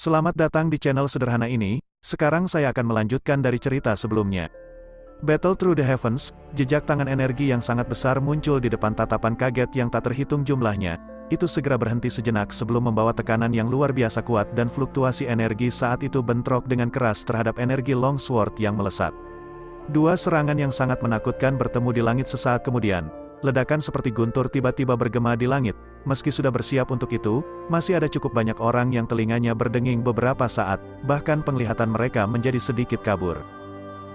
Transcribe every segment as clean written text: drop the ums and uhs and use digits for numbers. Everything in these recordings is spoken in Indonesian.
Selamat datang di channel sederhana ini. Sekarang saya akan melanjutkan dari cerita sebelumnya. Battle Through the Heavens, jejak tangan energi yang sangat besar muncul di depan tatapan kaget yang tak terhitung jumlahnya. Itu segera berhenti sejenak sebelum membawa tekanan yang luar biasa kuat dan fluktuasi energi saat itu bentrok dengan keras terhadap energi Longsword yang melesat. Dua serangan yang sangat menakutkan bertemu di langit sesaat kemudian. Ledakan seperti guntur tiba-tiba bergema di langit. Meski sudah bersiap untuk itu, masih ada cukup banyak orang yang telinganya berdenging beberapa saat, bahkan penglihatan mereka menjadi sedikit kabur.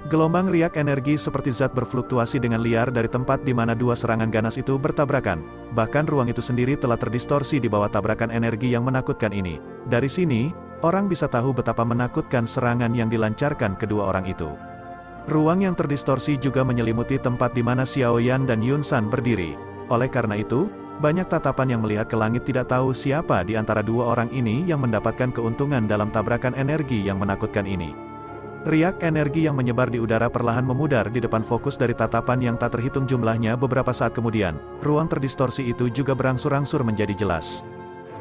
Gelombang riak energi seperti zat berfluktuasi dengan liar dari tempat di mana dua serangan ganas itu bertabrakan. Bahkan ruang itu sendiri telah terdistorsi di bawah tabrakan energi yang menakutkan ini. Dari sini, orang bisa tahu betapa menakutkan serangan yang dilancarkan kedua orang itu. Ruang yang terdistorsi juga menyelimuti tempat di mana Xiao Yan dan Yun San berdiri. Oleh karena itu, banyak tatapan yang melihat ke langit tidak tahu siapa di antara dua orang ini yang mendapatkan keuntungan dalam tabrakan energi yang menakutkan ini. Riak energi yang menyebar di udara perlahan memudar di depan fokus dari tatapan yang tak terhitung jumlahnya beberapa saat kemudian. Ruang terdistorsi itu juga berangsur-angsur menjadi jelas.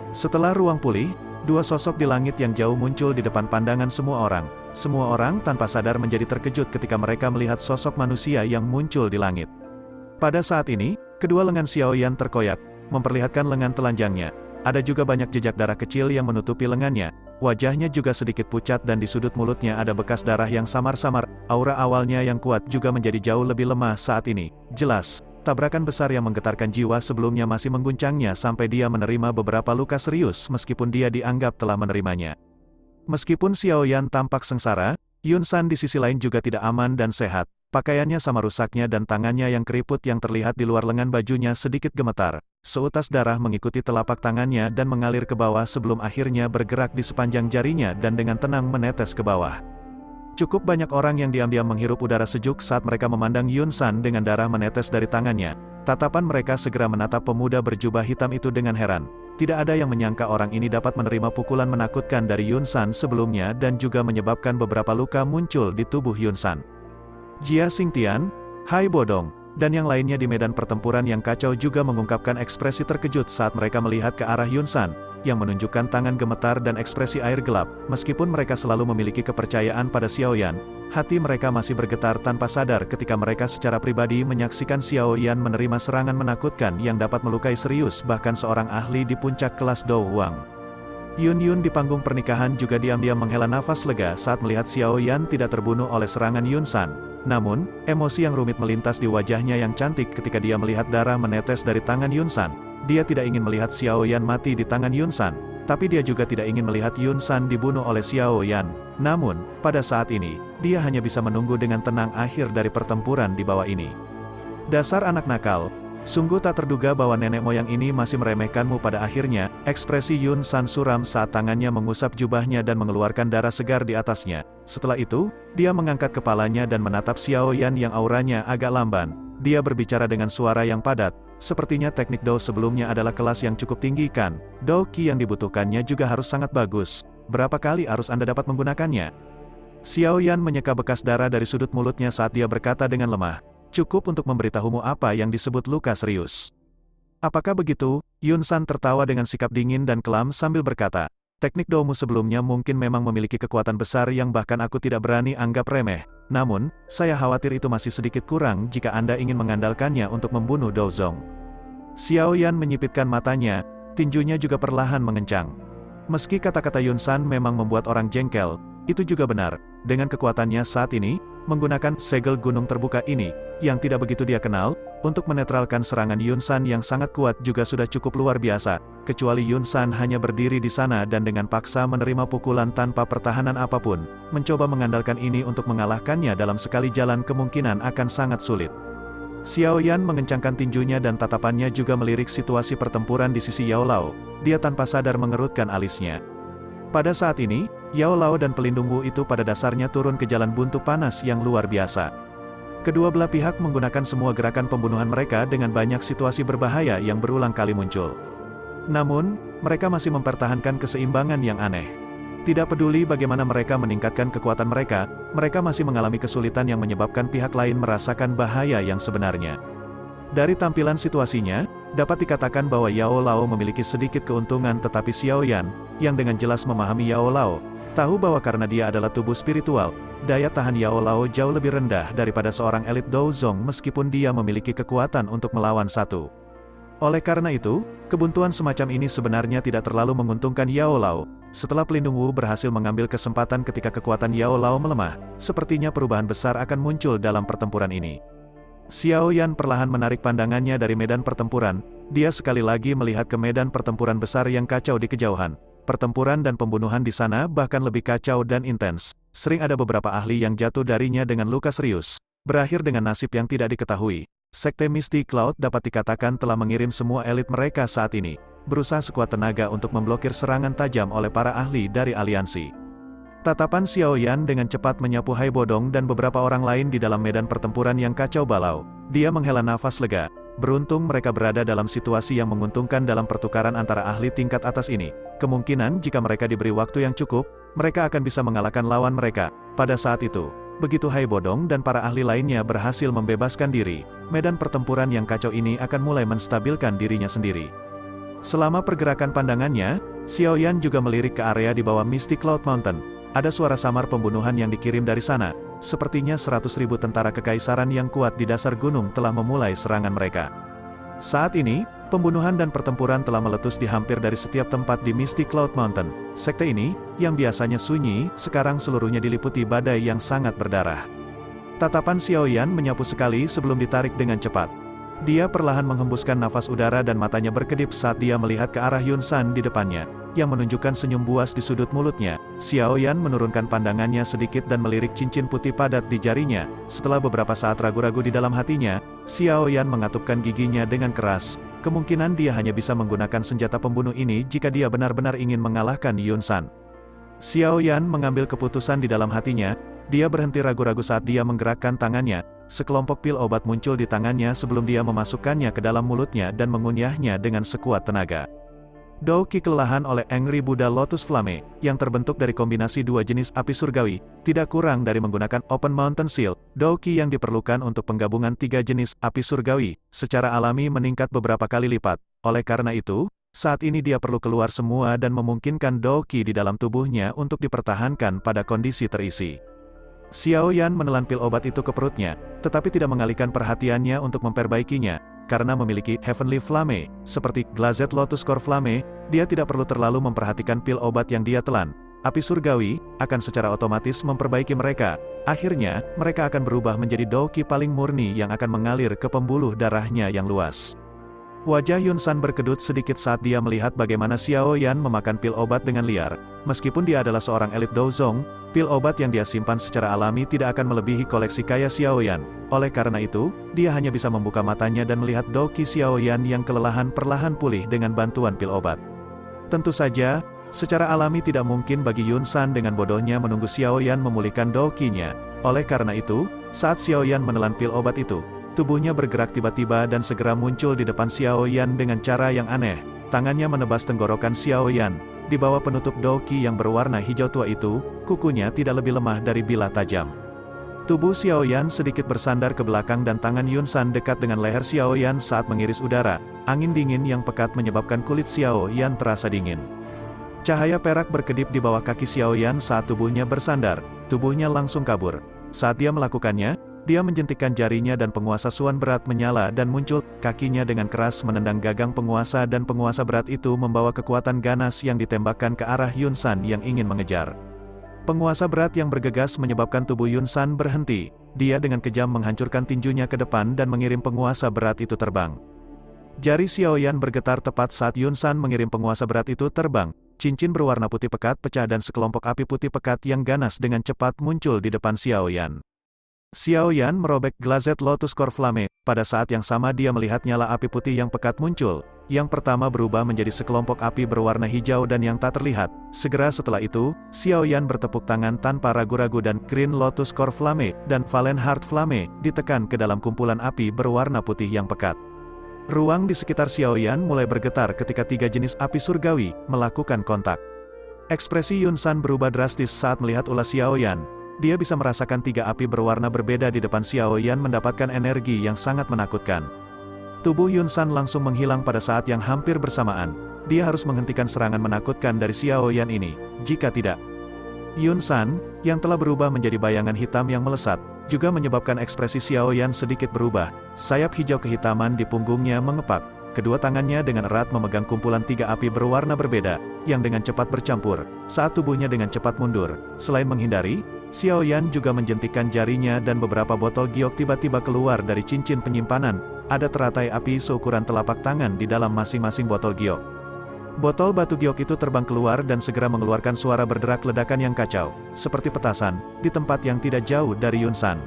Setelah ruang pulih, dua sosok di langit yang jauh muncul di depan pandangan semua orang. Semua orang tanpa sadar menjadi terkejut ketika mereka melihat sosok manusia yang muncul di langit. Pada saat ini, kedua lengan Xiao Yan terkoyak, memperlihatkan lengan telanjangnya. Ada juga banyak jejak darah kecil yang menutupi lengannya. Wajahnya juga sedikit pucat dan di sudut mulutnya ada bekas darah yang samar-samar. Aura awalnya yang kuat juga menjadi jauh lebih lemah saat ini. Jelas, tabrakan besar yang menggetarkan jiwa sebelumnya masih mengguncangnya sampai dia menerima beberapa luka serius meskipun dia dianggap telah menerimanya. Meskipun Xiao Yan tampak sengsara, Yun San di sisi lain juga tidak aman dan sehat. Pakaiannya sama rusaknya dan tangannya yang keriput yang terlihat di luar lengan bajunya sedikit gemetar. Seutas darah mengikuti telapak tangannya dan mengalir ke bawah sebelum akhirnya bergerak di sepanjang jarinya dan dengan tenang menetes ke bawah. Cukup banyak orang yang diam-diam menghirup udara sejuk saat mereka memandang Yun San dengan darah menetes dari tangannya. Tatapan mereka segera menatap pemuda berjubah hitam itu dengan heran. Tidak ada yang menyangka orang ini dapat menerima pukulan menakutkan dari Yun San sebelumnya dan juga menyebabkan beberapa luka muncul di tubuh Yun San. Jia Xingtian, Hai Bodong, dan yang lainnya di medan pertempuran yang kacau juga mengungkapkan ekspresi terkejut saat mereka melihat ke arah Yun San, yang menunjukkan tangan gemetar dan ekspresi air gelap. Meskipun mereka selalu memiliki kepercayaan pada Xiao Yan, hati mereka masih bergetar tanpa sadar ketika mereka secara pribadi menyaksikan Xiao Yan menerima serangan menakutkan yang dapat melukai serius bahkan seorang ahli di puncak kelas Dou Huang. Yun Yun di panggung pernikahan juga diam-diam menghela nafas lega saat melihat Xiao Yan tidak terbunuh oleh serangan Yun San. Namun, emosi yang rumit melintas di wajahnya yang cantik ketika dia melihat darah menetes dari tangan Yun San. Dia tidak ingin melihat Xiao Yan mati di tangan Yun San, tapi dia juga tidak ingin melihat Yun San dibunuh oleh Xiao Yan. Namun, pada saat ini, dia hanya bisa menunggu dengan tenang akhir dari pertempuran di bawah ini. Dasar anak nakal. Sungguh tak terduga bahwa nenek moyang ini masih meremehkanmu. Pada akhirnya, ekspresi Yun San suram saat tangannya mengusap jubahnya dan mengeluarkan darah segar di atasnya. Setelah itu, dia mengangkat kepalanya dan menatap Xiao Yan yang auranya agak lamban. Dia berbicara dengan suara yang padat. Sepertinya teknik Dou sebelumnya adalah kelas yang cukup tinggi kan? Dou Qi yang dibutuhkannya juga harus sangat bagus. Berapa kali harus Anda dapat menggunakannya? Xiao Yan menyeka bekas darah dari sudut mulutnya saat dia berkata dengan lemah. Cukup untuk memberitahumu apa yang disebut luka serius. Apakah begitu? Yun San tertawa dengan sikap dingin dan kelam sambil berkata, teknik Doumu sebelumnya mungkin memang memiliki kekuatan besar yang bahkan aku tidak berani anggap remeh. Namun, saya khawatir itu masih sedikit kurang jika Anda ingin mengandalkannya untuk membunuh Dou Zong. Xiao Yan menyipitkan matanya, tinjunya juga perlahan mengencang. Meski kata-kata Yun San memang membuat orang jengkel, itu juga benar. Dengan kekuatannya saat ini, menggunakan segel gunung terbuka ini, yang tidak begitu dia kenal, untuk menetralkan serangan Yun San yang sangat kuat juga sudah cukup luar biasa, kecuali Yun San hanya berdiri di sana dan dengan paksa menerima pukulan tanpa pertahanan apapun, mencoba mengandalkan ini untuk mengalahkannya dalam sekali jalan kemungkinan akan sangat sulit. Xiao Yan mengencangkan tinjunya dan tatapannya juga melirik situasi pertempuran di sisi Yao Lao, dia tanpa sadar mengerutkan alisnya. Pada saat ini, Yao Lao dan pelindung Wu itu pada dasarnya turun ke jalan buntu panas yang luar biasa. Kedua belah pihak menggunakan semua gerakan pembunuhan mereka dengan banyak situasi berbahaya yang berulang kali muncul. Namun, mereka masih mempertahankan keseimbangan yang aneh. Tidak peduli bagaimana mereka meningkatkan kekuatan mereka masih mengalami kesulitan yang menyebabkan pihak lain merasakan bahaya yang sebenarnya. Dari tampilan situasinya, Dapat dikatakan bahwa Yao Lao memiliki sedikit keuntungan, tetapi Xiao Yan, yang dengan jelas memahami Yao Lao, tahu bahwa karena dia adalah tubuh spiritual, daya tahan Yao Lao jauh lebih rendah daripada seorang elit Douzong meskipun dia memiliki kekuatan untuk melawan satu. Oleh karena itu, kebuntuan semacam ini sebenarnya tidak terlalu menguntungkan Yao Lao. Setelah pelindung Wu berhasil mengambil kesempatan ketika kekuatan Yao Lao melemah, sepertinya perubahan besar akan muncul dalam pertempuran ini. Xiao Yan perlahan menarik pandangannya dari medan pertempuran, dia sekali lagi melihat ke medan pertempuran besar yang kacau di kejauhan. Pertempuran dan pembunuhan di sana bahkan lebih kacau dan intens. Sering ada beberapa ahli yang jatuh darinya dengan luka serius. Berakhir dengan nasib yang tidak diketahui. Sekte Misty Cloud dapat dikatakan telah mengirim semua elit mereka saat ini, berusaha sekuat tenaga untuk memblokir serangan tajam oleh para ahli dari aliansi. Tatapan Xiao Yan dengan cepat menyapu Hai Bodong dan beberapa orang lain di dalam medan pertempuran yang kacau balau. Dia menghela nafas lega. Beruntung mereka berada dalam situasi yang menguntungkan dalam pertukaran antara ahli tingkat atas ini. Kemungkinan jika mereka diberi waktu yang cukup, mereka akan bisa mengalahkan lawan mereka. Pada saat itu, begitu Hai Bodong dan para ahli lainnya berhasil membebaskan diri, medan pertempuran yang kacau ini akan mulai menstabilkan dirinya sendiri. Selama pergerakan pandangannya, Xiao Yan juga melirik ke area di bawah Misty Cloud Mountain. Ada suara samar pembunuhan yang dikirim dari sana. Sepertinya 100.000 tentara kekaisaran yang kuat di dasar gunung telah memulai serangan mereka. Saat ini, pembunuhan dan pertempuran telah meletus di hampir dari setiap tempat di Misty Cloud Mountain. Sekte ini, yang biasanya sunyi, sekarang seluruhnya diliputi badai yang sangat berdarah. Tatapan Xiao Yan menyapu sekali sebelum ditarik dengan cepat. Dia perlahan menghembuskan nafas udara dan matanya berkedip saat dia melihat ke arah Yun San di depannya, yang menunjukkan senyum buas di sudut mulutnya. Xiao Yan menurunkan pandangannya sedikit dan melirik cincin putih padat di jarinya. Setelah beberapa saat ragu-ragu di dalam hatinya, Xiao Yan mengatupkan giginya dengan keras. Kemungkinan dia hanya bisa menggunakan senjata pembunuh ini jika dia benar-benar ingin mengalahkan Yun San. Xiao Yan mengambil keputusan di dalam hatinya. Dia berhenti ragu-ragu saat dia menggerakkan tangannya. Sekelompok pil obat muncul di tangannya sebelum dia memasukkannya ke dalam mulutnya dan mengunyahnya dengan sekuat tenaga. Douqi kelelahan oleh Angry Buddha Lotus Flame, yang terbentuk dari kombinasi dua jenis api surgawi, tidak kurang dari menggunakan Open Mountain Seal. Douqi yang diperlukan untuk penggabungan tiga jenis api surgawi, secara alami meningkat beberapa kali lipat. Oleh karena itu, saat ini dia perlu keluar semua dan memungkinkan Douqi di dalam tubuhnya untuk dipertahankan pada kondisi terisi. Xiao Yan menelan pil obat itu ke perutnya, tetapi tidak mengalihkan perhatiannya untuk memperbaikinya. Karena memiliki Heavenly Flame, seperti Glazed Lotus Core Flame, dia tidak perlu terlalu memperhatikan pil obat yang dia telan. Api surgawi akan secara otomatis memperbaiki mereka. Akhirnya, mereka akan berubah menjadi Douqi paling murni yang akan mengalir ke pembuluh darahnya yang luas. Wajah Yun San berkedut sedikit saat dia melihat bagaimana Xiao Yan memakan pil obat dengan liar. Meskipun dia adalah seorang elit Douzong, pil obat yang dia simpan secara alami tidak akan melebihi koleksi kaya Xiao Yan. Oleh karena itu, dia hanya bisa membuka matanya dan melihat Douqi Xiao Yan yang kelelahan perlahan pulih dengan bantuan pil obat. Tentu saja, secara alami tidak mungkin bagi Yun San dengan bodohnya menunggu Xiao Yan memulihkan Douqi-nya. Oleh karena itu, saat Xiao Yan menelan pil obat itu, tubuhnya bergerak tiba-tiba dan segera muncul di depan Xiao Yan dengan cara yang aneh. Tangannya menebas tenggorokan Xiao Yan. Di bawah penutup Douqi yang berwarna hijau tua itu, kukunya tidak lebih lemah dari bilah tajam. Tubuh Xiao Yan sedikit bersandar ke belakang dan tangan Yun San dekat dengan leher Xiao Yan saat mengiris udara. Angin dingin yang pekat menyebabkan kulit Xiao Yan terasa dingin. Cahaya perak berkedip di bawah kaki Xiao Yan saat tubuhnya bersandar. Tubuhnya langsung kabur. Saat dia melakukannya, dia menjentikkan jarinya dan penguasa Suan berat menyala dan muncul. Kakinya dengan keras menendang gagang penguasa dan penguasa berat itu membawa kekuatan ganas yang ditembakkan ke arah Yun San yang ingin mengejar. Penguasa berat yang bergegas menyebabkan tubuh Yun San berhenti. Dia dengan kejam menghancurkan tinjunya ke depan dan mengirim penguasa berat itu terbang. Jari Xiao Yan bergetar tepat saat Yun San mengirim penguasa berat itu terbang. Cincin berwarna putih pekat pecah dan sekelompok api putih pekat yang ganas dengan cepat muncul di depan Xiao Yan. Xiao Yan merobek Glazed Lotus Core Flame. Pada saat yang sama dia melihat nyala api putih yang pekat muncul. Yang pertama berubah menjadi sekelompok api berwarna hijau dan yang tak terlihat. Segera setelah itu, Xiao Yan bertepuk tangan tanpa ragu-ragu dan Green Lotus Core Flame dan Valen Heart Flame ditekan ke dalam kumpulan api berwarna putih yang pekat. Ruang di sekitar Xiao Yan mulai bergetar ketika tiga jenis api surgawi melakukan kontak. Ekspresi Yun San berubah drastis saat melihat ulas Xiao Yan. Dia bisa merasakan tiga api berwarna berbeda di depan Xiao Yan mendapatkan energi yang sangat menakutkan. Tubuh Yun San langsung menghilang pada saat yang hampir bersamaan. Dia harus menghentikan serangan menakutkan dari Xiao Yan ini, jika tidak. Yun San, yang telah berubah menjadi bayangan hitam yang melesat, juga menyebabkan ekspresi Xiao Yan sedikit berubah. Sayap hijau kehitaman di punggungnya mengepak. Kedua tangannya dengan erat memegang kumpulan 3 api berwarna berbeda, yang dengan cepat bercampur, saat tubuhnya dengan cepat mundur. Selain menghindari, Xiao Yan juga menjentikkan jarinya dan beberapa botol giok tiba-tiba keluar dari cincin penyimpanan. Ada teratai api seukuran telapak tangan di dalam masing-masing botol giok. Botol batu giok itu terbang keluar dan segera mengeluarkan suara berderak ledakan yang kacau, seperti petasan, di tempat yang tidak jauh dari Yun San.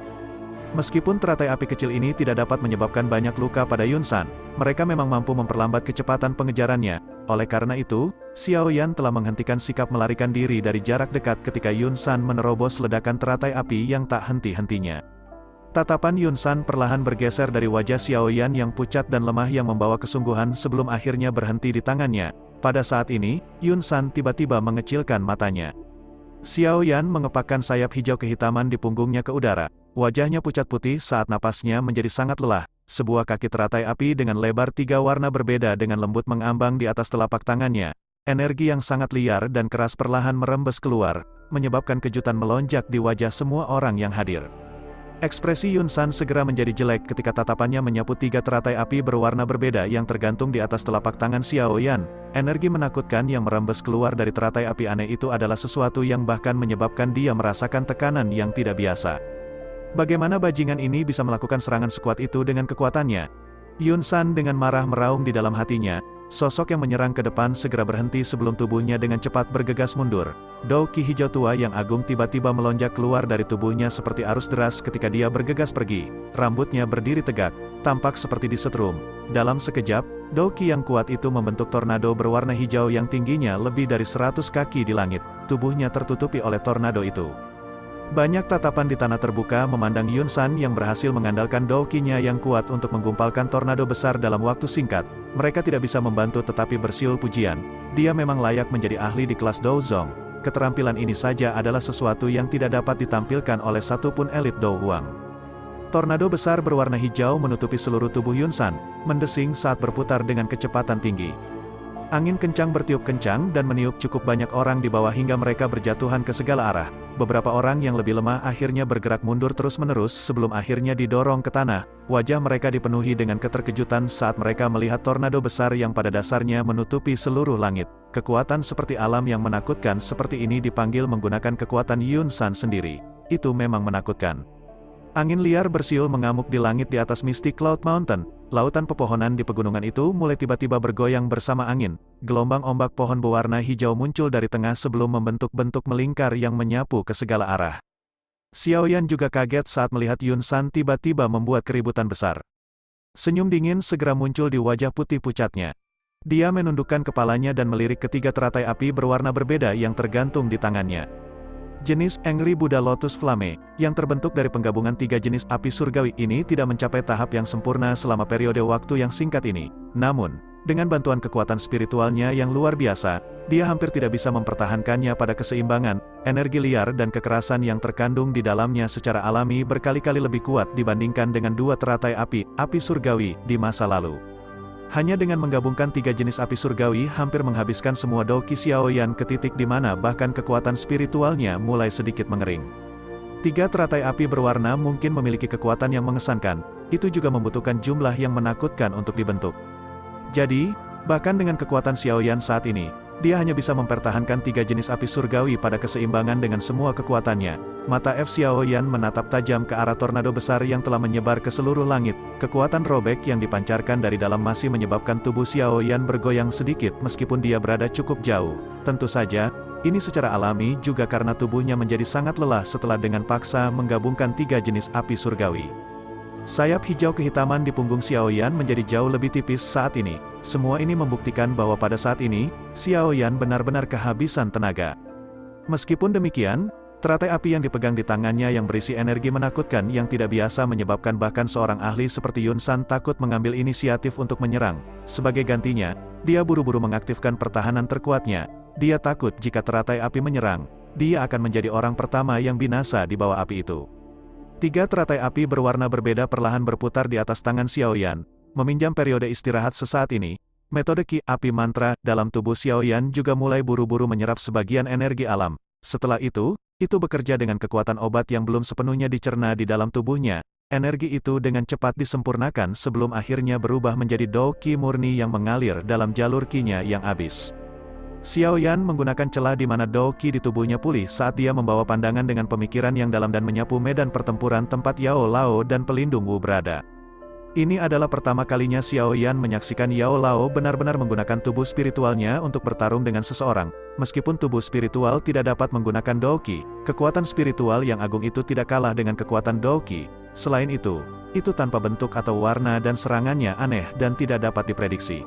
Meskipun teratai api kecil ini tidak dapat menyebabkan banyak luka pada Yun San, mereka memang mampu memperlambat kecepatan pengejarannya. Oleh karena itu, Xiao Yan telah menghentikan sikap melarikan diri dari jarak dekat ketika Yun San menerobos ledakan teratai api yang tak henti-hentinya. Tatapan Yun San perlahan bergeser dari wajah Xiao Yan yang pucat dan lemah yang membawa kesungguhan sebelum akhirnya berhenti di tangannya. Pada saat ini, Yun San tiba-tiba mengecilkan matanya. Xiao Yan mengepakkan sayap hijau kehitaman di punggungnya ke udara. Wajahnya pucat putih saat napasnya menjadi sangat lelah. Sebuah kaki teratai api dengan lebar 3 warna berbeda dengan lembut mengambang di atas telapak tangannya. Energi yang sangat liar dan keras perlahan merembes keluar, menyebabkan kejutan melonjak di wajah semua orang yang hadir. Ekspresi Yun San segera menjadi jelek ketika tatapannya menyapu 3 teratai api berwarna berbeda yang tergantung di atas telapak tangan Xiao Yan. Energi menakutkan yang merembes keluar dari teratai api aneh itu adalah sesuatu yang bahkan menyebabkan dia merasakan tekanan yang tidak biasa. Bagaimana bajingan ini bisa melakukan serangan sekuat itu dengan kekuatannya? Yun San dengan marah meraung di dalam hatinya. Sosok yang menyerang ke depan segera berhenti sebelum tubuhnya dengan cepat bergegas mundur. Douki hijau tua yang agung tiba-tiba melonjak keluar dari tubuhnya seperti arus deras ketika dia bergegas pergi. Rambutnya berdiri tegak, tampak seperti disetrum. Dalam sekejap, Douki yang kuat itu membentuk tornado berwarna hijau yang tingginya lebih dari 100 kaki di langit. Tubuhnya tertutupi oleh tornado itu. Banyak tatapan di tanah terbuka memandang Yun San yang berhasil mengandalkan Douki-nya yang kuat untuk menggumpalkan tornado besar dalam waktu singkat. Mereka tidak bisa membantu tetapi bersiul pujian. Dia memang layak menjadi ahli di kelas Douzong. Keterampilan ini saja adalah sesuatu yang tidak dapat ditampilkan oleh satupun elit Dou Huang. Tornado besar berwarna hijau menutupi seluruh tubuh Yun San, mendesing saat berputar dengan kecepatan tinggi. Angin kencang bertiup kencang dan meniup cukup banyak orang di bawah hingga mereka berjatuhan ke segala arah. Beberapa orang yang lebih lemah akhirnya bergerak mundur terus-menerus sebelum akhirnya didorong ke tanah. Wajah mereka dipenuhi dengan keterkejutan saat mereka melihat tornado besar yang pada dasarnya menutupi seluruh langit. Kekuatan seperti alam yang menakutkan seperti ini dipanggil menggunakan kekuatan Yun San sendiri. Itu memang menakutkan. Angin liar bersiul mengamuk di langit di atas Mystic Cloud Mountain. Lautan pepohonan di pegunungan itu mulai tiba-tiba bergoyang bersama angin. Gelombang ombak pohon berwarna hijau muncul dari tengah sebelum membentuk bentuk melingkar yang menyapu ke segala arah. Xiao Yan juga kaget saat melihat Yun San tiba-tiba membuat keributan besar. Senyum dingin segera muncul di wajah putih pucatnya. Dia menundukkan kepalanya dan melirik ketiga teratai api berwarna berbeda yang tergantung di tangannya. Jenis Angry Buddha Lotus Flame, yang terbentuk dari penggabungan 3 jenis api surgawi ini tidak mencapai tahap yang sempurna selama periode waktu yang singkat ini. Namun, dengan bantuan kekuatan spiritualnya yang luar biasa, dia hampir tidak bisa mempertahankannya pada keseimbangan. Energi liar dan kekerasan yang terkandung di dalamnya secara alami berkali-kali lebih kuat dibandingkan dengan 2 teratai api surgawi, di masa lalu. Hanya dengan menggabungkan 3 jenis api surgawi hampir menghabiskan semua Douki Xiao Yan ke titik di mana bahkan kekuatan spiritualnya mulai sedikit mengering. 3 teratai api berwarna mungkin memiliki kekuatan yang mengesankan, itu juga membutuhkan jumlah yang menakutkan untuk dibentuk. Jadi, bahkan dengan kekuatan Xiao Yan saat ini, dia hanya bisa mempertahankan 3 jenis api surgawi pada keseimbangan dengan semua kekuatannya. Mata Xiao Yan menatap tajam ke arah tornado besar yang telah menyebar ke seluruh langit. Kekuatan robek yang dipancarkan dari dalam masih menyebabkan tubuh Xiao Yan bergoyang sedikit meskipun dia berada cukup jauh. Tentu saja, ini secara alami juga karena tubuhnya menjadi sangat lelah setelah dengan paksa menggabungkan 3 jenis api surgawi. Sayap hijau kehitaman di punggung Xiao Yan menjadi jauh lebih tipis saat ini. Semua ini membuktikan bahwa pada saat ini, Xiao Yan benar-benar kehabisan tenaga. Meskipun demikian, teratai api yang dipegang di tangannya yang berisi energi menakutkan yang tidak biasa menyebabkan bahkan seorang ahli seperti Yun San takut mengambil inisiatif untuk menyerang. Sebagai gantinya, dia buru-buru mengaktifkan pertahanan terkuatnya. Dia takut jika teratai api menyerang, dia akan menjadi orang pertama yang binasa di bawah api itu. 3 teratai api berwarna berbeda perlahan berputar di atas tangan Xiao Yan. meminjam periode istirahat sesaat ini, metode Ki Api Mantra dalam tubuh Xiaoyan juga mulai buru-buru menyerap sebagian energi alam. Setelah itu bekerja dengan kekuatan obat yang belum sepenuhnya dicerna di dalam tubuhnya. Energi itu dengan cepat disempurnakan sebelum akhirnya berubah menjadi Dao Qi murni yang mengalir dalam jalur Qi-nya yang habis. Xiaoyan menggunakan celah di mana Dao Qi di tubuhnya pulih saat dia membawa pandangan dengan pemikiran yang dalam dan menyapu medan pertempuran tempat Yao Lao dan pelindung Wu berada. Ini adalah pertama kalinya Xiaoyan menyaksikan Yao Lao benar-benar menggunakan tubuh spiritualnya untuk bertarung dengan seseorang. Meskipun tubuh spiritual tidak dapat menggunakan Dao Qi, kekuatan spiritual yang agung itu tidak kalah dengan kekuatan Dao Qi. Selain itu tanpa bentuk atau warna dan serangannya aneh dan tidak dapat diprediksi.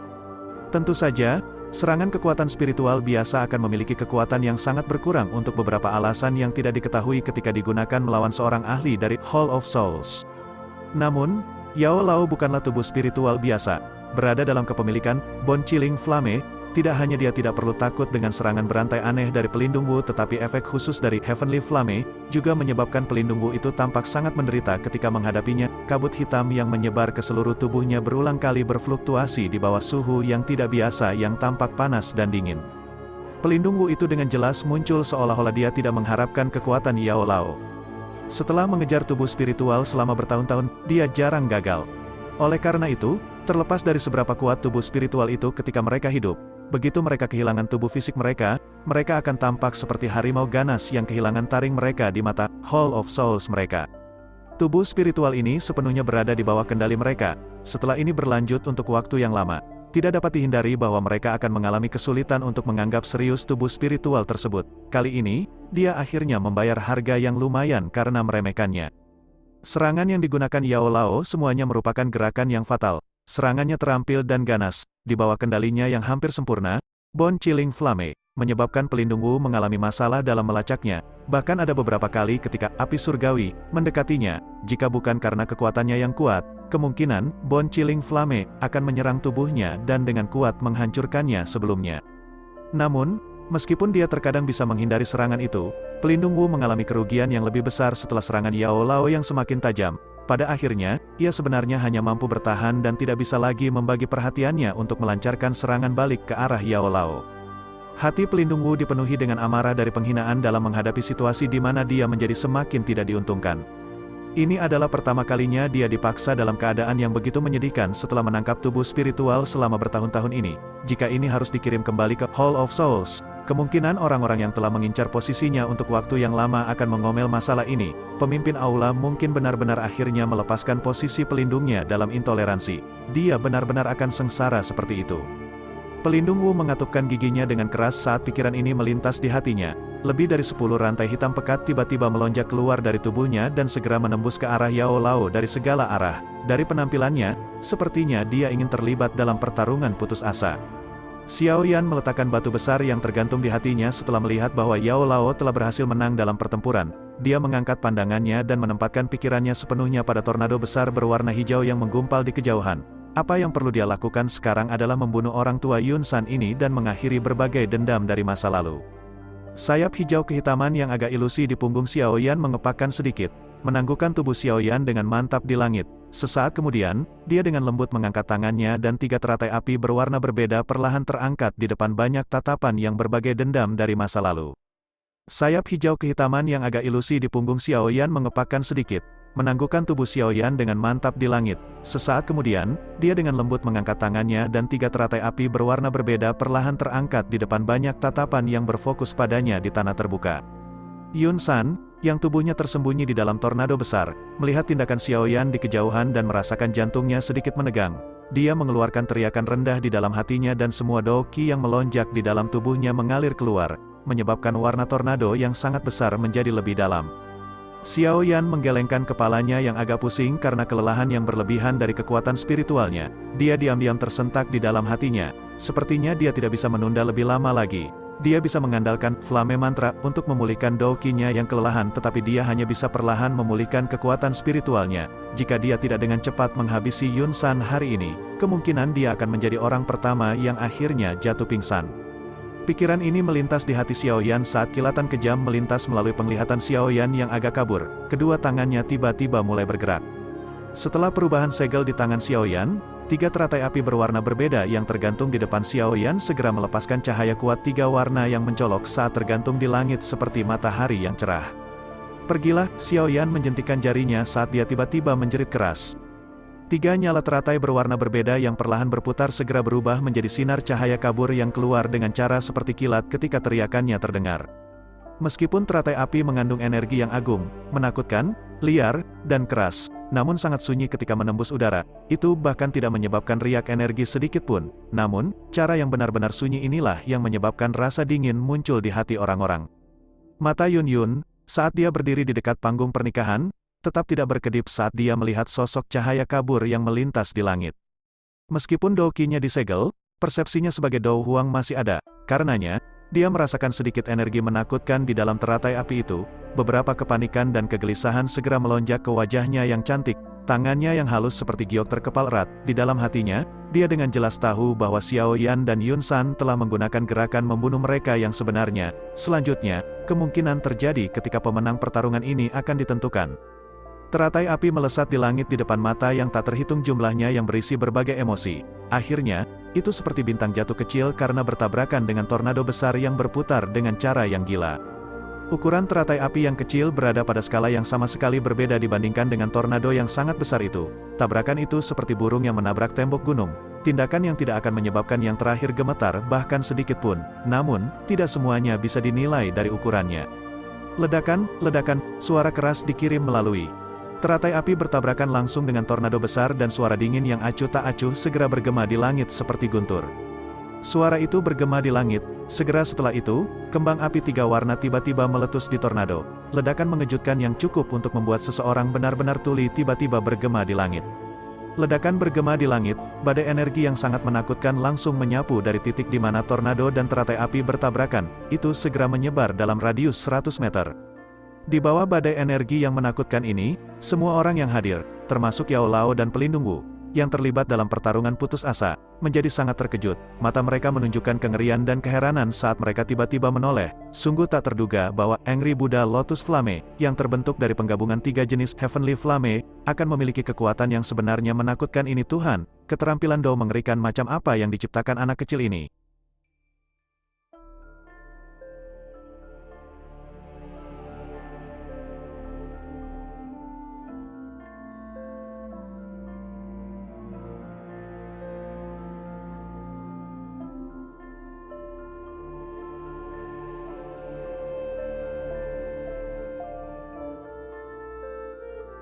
Tentu saja, serangan kekuatan spiritual biasa akan memiliki kekuatan yang sangat berkurang untuk beberapa alasan yang tidak diketahui ketika digunakan melawan seorang ahli dari Hall of Souls. Namun, Yao Lao bukanlah tubuh spiritual biasa, berada dalam kepemilikan Bon Chilling Flame. Tidak hanya dia tidak perlu takut dengan serangan berantai aneh dari pelindung Wu, tetapi efek khusus dari Heavenly Flame juga menyebabkan pelindung Wu itu tampak sangat menderita ketika menghadapinya. Kabut hitam yang menyebar ke seluruh tubuhnya berulang kali berfluktuasi di bawah suhu yang tidak biasa yang tampak panas dan dingin. Pelindung Wu itu dengan jelas muncul seolah-olah dia tidak mengharapkan kekuatan Yao Lao. Setelah mengejar tubuh spiritual selama bertahun-tahun, dia jarang gagal. Oleh karena itu, terlepas dari seberapa kuat tubuh spiritual itu ketika mereka hidup, begitu mereka kehilangan tubuh fisik mereka akan tampak seperti harimau ganas yang kehilangan taring mereka di mata Hall of Souls mereka. Tubuh spiritual ini sepenuhnya berada di bawah kendali mereka. Setelah ini berlanjut untuk waktu yang lama, tidak dapat dihindari bahwa mereka akan mengalami kesulitan untuk menganggap serius tubuh spiritual tersebut. Kali ini, dia akhirnya membayar harga yang lumayan karena meremehkannya. Serangan yang digunakan Yao Lao semuanya merupakan gerakan yang fatal. Serangannya terampil dan ganas, di bawah kendalinya yang hampir sempurna, Bon Chilling Flame, menyebabkan pelindung Wu mengalami masalah dalam melacaknya. Bahkan ada beberapa kali ketika api surgawi mendekatinya, jika bukan karena kekuatannya yang kuat, kemungkinan Bon Chilling Flame akan menyerang tubuhnya dan dengan kuat menghancurkannya sebelumnya. Namun, meskipun dia terkadang bisa menghindari serangan itu, pelindung Wu mengalami kerugian yang lebih besar setelah serangan Yao Lao yang semakin tajam. Pada akhirnya, ia sebenarnya hanya mampu bertahan dan tidak bisa lagi membagi perhatiannya untuk melancarkan serangan balik ke arah Yao Lao. Hati pelindung Wu dipenuhi dengan amarah dari penghinaan dalam menghadapi situasi di mana dia menjadi semakin tidak diuntungkan. Ini adalah pertama kalinya dia dipaksa dalam keadaan yang begitu menyedihkan setelah menangkap tubuh spiritual selama bertahun-tahun ini. Jika ini harus dikirim kembali ke Hall of Souls, kemungkinan orang-orang yang telah mengincar posisinya untuk waktu yang lama akan mengomel masalah ini. Pemimpin aula mungkin benar-benar akhirnya melepaskan posisi pelindungnya dalam intoleransi. Dia benar-benar akan sengsara seperti itu. Pelindung Wu mengatupkan giginya dengan keras saat pikiran ini melintas di hatinya. Lebih dari 10 rantai hitam pekat tiba-tiba melonjak keluar dari tubuhnya dan segera menembus ke arah Yao Lao dari segala arah. Dari penampilannya, sepertinya dia ingin terlibat dalam pertarungan putus asa. Xiaoyan meletakkan batu besar yang tergantung di hatinya setelah melihat bahwa Yao Lao telah berhasil menang dalam pertempuran. Dia mengangkat pandangannya dan menempatkan pikirannya sepenuhnya pada tornado besar berwarna hijau yang menggumpal di kejauhan. Apa yang perlu dia lakukan sekarang adalah membunuh orang tua Yun San ini dan mengakhiri berbagai dendam dari masa lalu. Sayap hijau kehitaman yang agak ilusi di punggung Xiaoyan mengepakkan sedikit, menangguhkan tubuh Xiaoyan dengan mantap di langit. Sesaat kemudian, dia dengan lembut mengangkat tangannya dan 3 teratai api berwarna berbeda perlahan terangkat di depan banyak tatapan yang berbagai dendam dari masa lalu. Sayap hijau kehitaman yang agak ilusi di punggung Xiaoyan mengepakkan sedikit, menangguhkan tubuh Xiaoyan dengan mantap di langit. Sesaat kemudian, dia dengan lembut mengangkat tangannya dan 3 teratai api berwarna berbeda perlahan terangkat di depan banyak tatapan yang berfokus padanya di tanah terbuka. Yun San, yang tubuhnya tersembunyi di dalam tornado besar, melihat tindakan Xiaoyan di kejauhan dan merasakan jantungnya sedikit menegang. Dia mengeluarkan teriakan rendah di dalam hatinya dan semua Dao Qi yang melonjak di dalam tubuhnya mengalir keluar, menyebabkan warna tornado yang sangat besar menjadi lebih dalam. Xiaoyan menggelengkan kepalanya yang agak pusing karena kelelahan yang berlebihan dari kekuatan spiritualnya. Dia diam-diam tersentak di dalam hatinya. Sepertinya dia tidak bisa menunda lebih lama lagi. Dia bisa mengandalkan Flame Mantra untuk memulihkan Dao Qi-nya yang kelelahan, tetapi dia hanya bisa perlahan memulihkan kekuatan spiritualnya. Jika dia tidak dengan cepat menghabisi Yun San hari ini, kemungkinan dia akan menjadi orang pertama yang akhirnya jatuh pingsan. Pikiran ini melintas di hati Xiaoyan saat kilatan kejam melintas melalui penglihatan Xiaoyan yang agak kabur. Kedua tangannya tiba-tiba mulai bergerak. Setelah perubahan segel di tangan Xiaoyan, Tiga teratai api berwarna berbeda yang tergantung di depan Xiaoyan segera melepaskan cahaya kuat tiga warna yang mencolok saat tergantung di langit seperti matahari yang cerah. Pergilah, Xiaoyan menjentikan jarinya saat dia tiba-tiba menjerit keras. Tiga nyala teratai berwarna berbeda yang perlahan berputar segera berubah menjadi sinar cahaya kabur yang keluar dengan cara seperti kilat ketika teriakannya terdengar. Meskipun teratai api mengandung energi yang agung, menakutkan, liar, dan keras, namun sangat sunyi ketika menembus udara, itu bahkan tidak menyebabkan riak energi sedikit pun. Namun, cara yang benar-benar sunyi inilah yang menyebabkan rasa dingin muncul di hati orang-orang. Mata Yun Yun, saat dia berdiri di dekat panggung pernikahan, tetap tidak berkedip saat dia melihat sosok cahaya kabur yang melintas di langit. Meskipun Dou Qi-nya disegel, persepsinya sebagai Dou Huang masih ada, karenanya, dia merasakan sedikit energi menakutkan di dalam teratai api itu. Beberapa kepanikan dan kegelisahan segera melonjak ke wajahnya yang cantik, tangannya yang halus seperti giok terkepal erat. Di dalam hatinya, dia dengan jelas tahu bahwa Xiaoyan dan Yun San telah menggunakan gerakan membunuh mereka yang sebenarnya. Selanjutnya, kemungkinan terjadi ketika pemenang pertarungan ini akan ditentukan. Teratai api melesat di langit di depan mata yang tak terhitung jumlahnya yang berisi berbagai emosi. Akhirnya, itu seperti bintang jatuh kecil karena bertabrakan dengan tornado besar yang berputar dengan cara yang gila. Ukuran teratai api yang kecil berada pada skala yang sama sekali berbeda dibandingkan dengan tornado yang sangat besar itu. Tabrakan itu seperti burung yang menabrak tembok gunung. Tindakan yang tidak akan menyebabkan yang terakhir gemetar bahkan sedikit pun. Namun, tidak semuanya bisa dinilai dari ukurannya. Ledakan, suara keras dikirim melalui teratai api bertabrakan langsung dengan tornado besar dan suara dingin yang acuh tak acuh segera bergema di langit seperti guntur. Suara itu bergema di langit, segera setelah itu, kembang api tiga warna tiba-tiba meletus di tornado. Ledakan mengejutkan yang cukup untuk membuat seseorang benar-benar tuli tiba-tiba bergema di langit. Ledakan bergema di langit, badai energi yang sangat menakutkan langsung menyapu dari titik di mana tornado dan teratai api bertabrakan, itu segera menyebar dalam radius 100 meter. Di bawah badai energi yang menakutkan ini, semua orang yang hadir, termasuk Yao Lao dan pelindung Wu, yang terlibat dalam pertarungan putus asa, menjadi sangat terkejut. Mata mereka menunjukkan kengerian dan keheranan saat mereka tiba-tiba menoleh. Sungguh tak terduga bahwa Angry Buddha Lotus Flame, yang terbentuk dari penggabungan tiga jenis Heavenly Flame, akan memiliki kekuatan yang sebenarnya menakutkan ini. Tuhan, keterampilan Dou mengerikan macam apa yang diciptakan anak kecil ini.